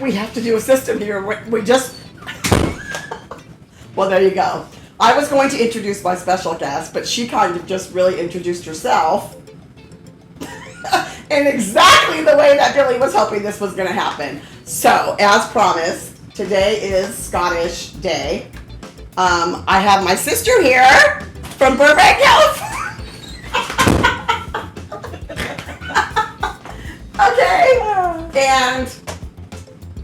we have to do a system here. We just... Well, there you go. I was going to introduce my special guest, but she kind of just really introduced herself in exactly the way that Billy was hoping this was going to happen. So, as promised, today is Scottish Day. I have my sister here from Burbank, California. Okay, and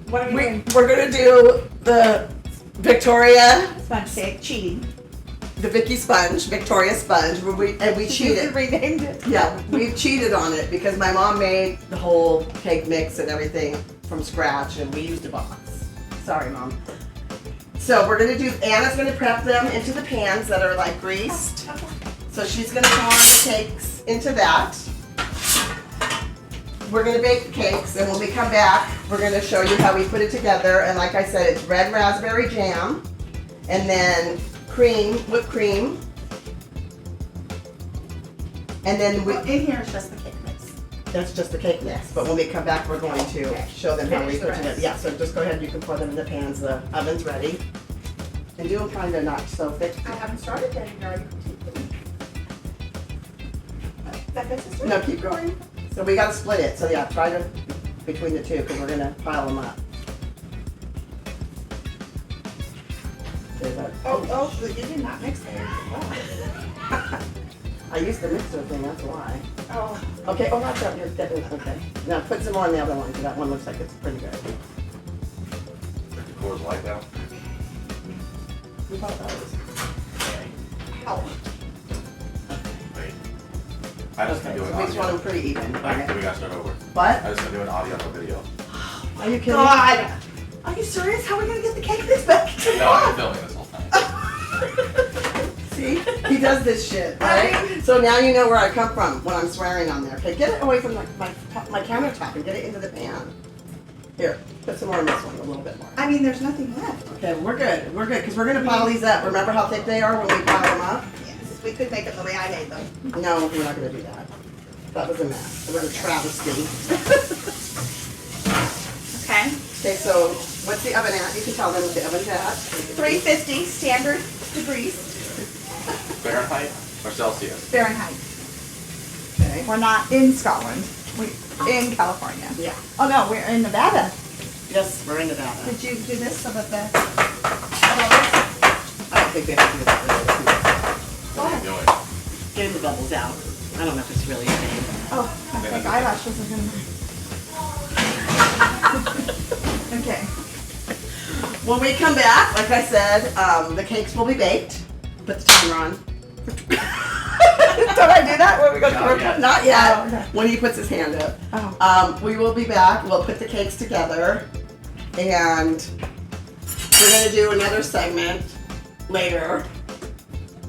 What are we doing? we're going to do the Victoria... Sponge cake. Cheating. The Vicky Sponge, Victoria Sponge, we cheated. Renamed it. Yeah, we cheated on it because my mom made the whole cake mix and everything from scratch, and we used a box. Sorry, Mom. So we're gonna do. Anna's gonna prep them into the pans that are like greased. Okay. So she's gonna pour the cakes into that. We're gonna bake the cakes, and when we come back, we're gonna show you how we put it together. And like I said, it's red raspberry jam, and then whipped cream, and then In here is just the cake mix. that's just the cake mix. But when we come back, we're going to show them how we put it. Yeah, so just go ahead. You can pour them in the pans. The oven's ready, and do them kind of not so thick. I haven't started yet. You already that good, sister? No, keep going. So we got to split it. So yeah, try to between the two because we're gonna pile them up. Oh, you did not mix there. Wow. I used the mixer thing. That's why. Oh. Okay. Oh, that's up. You're getting okay. Now put some more on the other one because that one looks like it's pretty good. Took the Coors Light out. Who bought those? Ow. Wait. I just can do an So we just want audio. them pretty even. Like, Right? we gotta start over. What? I just gonna do an audio and a video. Are you kidding? God. Are you serious? How are we gonna get the cake this back? No, I've been filming this whole time. See? He does this shit, right? So now you know where I come from when I'm swearing on there. Okay, get it away from my countertop and get it into the pan. Here, put some more in this one, a little bit more. I mean, there's nothing left. Okay, we're good, because we're going to pile these up. Remember how thick they are when we pile them up? Yes, we could make it the way I made them. No, we're not going to do that. That was a mess. It was a travesty. Okay. Okay, so what's the oven at? You can tell them what the oven's at. 350 standard degrees Fahrenheit or Celsius? Fahrenheit. Okay. We're not in Scotland. We're in California. Yeah. Oh no, we're in Nevada. Yes, we're in Nevada. Did you do this so that the... I don't think they have to do that. What are you doing? Getting the bubbles out. I don't know if it's really a thing. Oh, I think eyelashes are gonna... Okay. When we come back, like I said, the cakes will be baked. Put the timer on. Did I do that? When we go to Not yet. Not yet. Oh, okay. When he puts his hand up. Oh. We will be back. We'll put the cakes together, and we're gonna do another segment later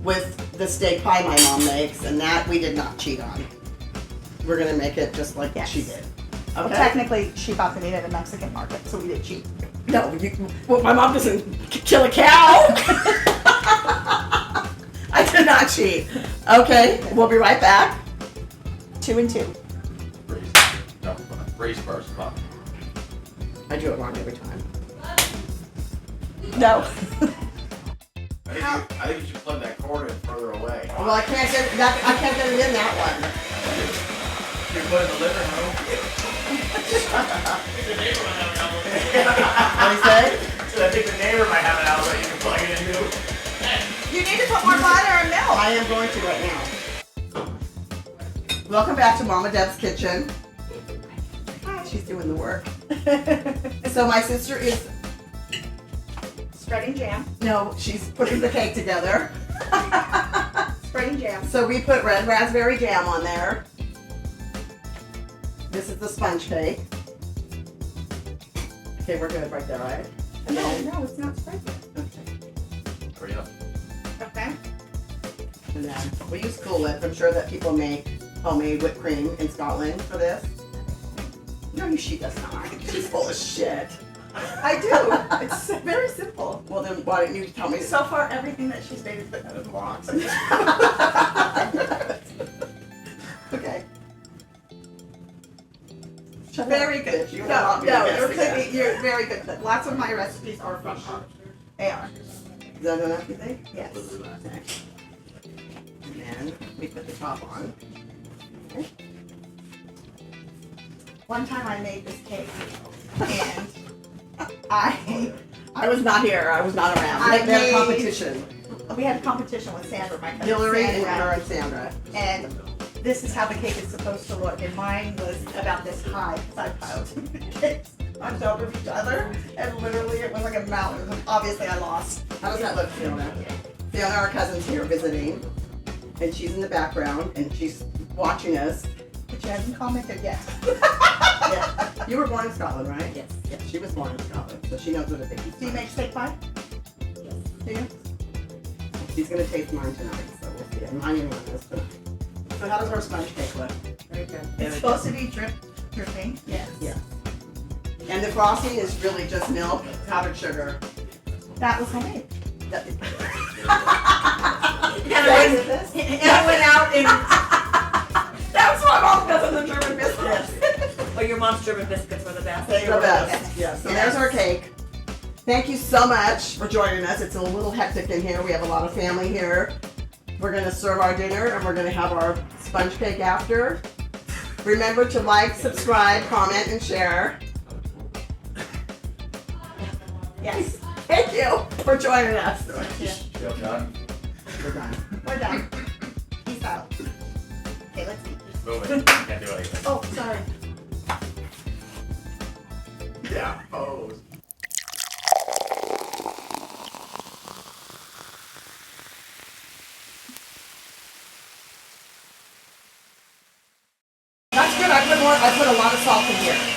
with the steak pie my mom makes, and that we did not cheat on. We're gonna make it just like Yes. she did. Well, Okay. technically, she bought the meat at a Mexican market, so we did cheat. No, well, my mom doesn't kill a cow. I did not cheat. Okay, we'll be right back. 2 and 2. Freeze. No, freeze first. Come on. I do it wrong every time. No. I think you should plug that cord in further away. Well, I can't get that. I can't get it in that one. You put it in the living room. What do you say? So I think the neighbor might have an outlet you can plug it into. You need to put more butter and milk. I am going to right now. Welcome back to Mama Deb's kitchen. Hi. She's doing the work. So my sister is Spreading jam. no, she's putting the cake together. Spreading jam. So we put red raspberry jam on there. This is the sponge cake. Okay, we're good right there, right? And No, then, no, it's not spread yet. okay. Hurry up. Okay. And then we use Cool Whip. I'm sure that people make homemade whipped cream in Scotland for this. No, she does not. She's full of shit. I do. It's very simple. Well, then why didn't you tell me So far, everything that she's made is put out of the box. Okay. shut up. Very good. You will No, not be no, a guest you're, again. cooking, you're very good cook. Lots of my recipes are from her. They are. Is that enough, you think? Yes. Okay. And then we put the top on. Okay. One time I made this cake, and I was not here. I was not around. I We had a made- competition. we had a competition with Sandra, my cousin Hillary and Sandra, her and Sandra. and this is how the cake is supposed to look. And mine was about this high because I piled cakes on top of each other, and literally it was like a mountain. Obviously, I lost. How does that look, Fiona? Fiona, our cousin's here visiting, and she's in the background, and she's watching us. But she hasn't commented yet. Yeah. You were born in Scotland, right? Yes. Yeah, she was born in Scotland, so she knows what a big Do you make steak pie? Yes. Do you? She's gonna taste mine tonight, so we'll see. And mine and mine is tonight. So how does our sponge cake look? Very good. It's supposed to be dripping. Yes. Yeah. And the frosting is really just milk, powdered sugar. That was homemade. That- Anna went out and That's my mom does in the German biscuits. Oh, your mom's German biscuits were the best. The best. Yeah. So there's our cake. Thank you so much for joining us. It's a little hectic in here. We have a lot of family here. We're gonna serve our dinner and we're gonna have our sponge cake after. Remember to like, subscribe, comment, and share. yes, Thank you for joining us. Still done? We're done. we're done. Peace out. Okay, let's eat. Move it. Can't do anything. Oh, sorry. Yeah. Oh. That's good. I put a lot of salt in here.